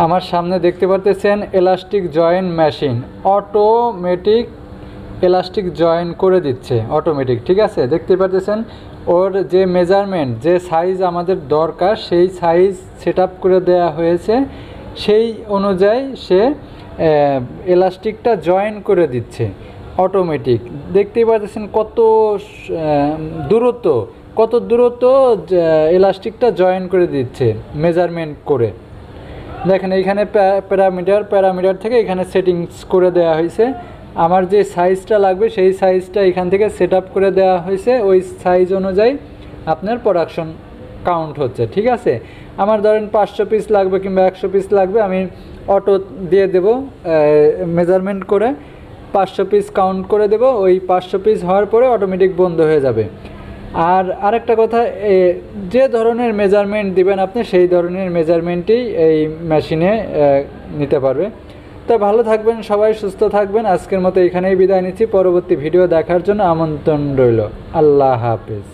আমার সামনে দেখতে পারতেছেন elastic joint machine, automatic elastic join করে দিচ্ছে অটোমেটিক। ঠিক আছে, দেখতে পারতেছেন ওর যে মেজারমেন্ট, যে সাইজ আমাদের দরকার সেই সাইজ সেট আপ করে দেওয়া হয়েছে, সেই অনুযায়ী সে ইলাস্টিকটা জয়েন করে দিচ্ছে অটোমেটিক। দেখতেই পাচ্ছেন কত দূরত্ব ইলাস্টিকটা জয়েন করে দিচ্ছে মেজারমেন্ট করে। দেখেন এইখানে প্যারামিটার থেকে এখানে সেটিংস করে দেওয়া হয়েছে। আমার যে সাইজটা লাগবে সেই সাইজটা এখান থেকে সেট আপ করে দেওয়া হয়েছে, ওই সাইজ অনুযায়ী আপনার প্রোডাকশন কাউন্ট হচ্ছে। ঠিক আছে, আমার ধরেন 500 পিস লাগবে কিংবা 100 পিস লাগবে, আমি অটো দিয়ে দেব মেজারমেন্ট করে 500 পিস কাউন্ট করে দেব। ওই 500 পিস হওয়ার পরে অটোমেটিক বন্ধ হয়ে যাবে। আর আরেকটা কথা, যে ধরনের মেজারমেন্ট দিবেন আপনি সেই ধরনের মেজারমেন্টই এই মেশিনে নিতে পারবে। তো ভালো থাকবেন সবাই, সুস্থ থাকবেন। আজকের মতো এখানেই বিদায় নিচ্ছি। পরবর্তী ভিডিও দেখার জন্য আমন্ত্রণ রইল। আল্লাহ হাফেজ।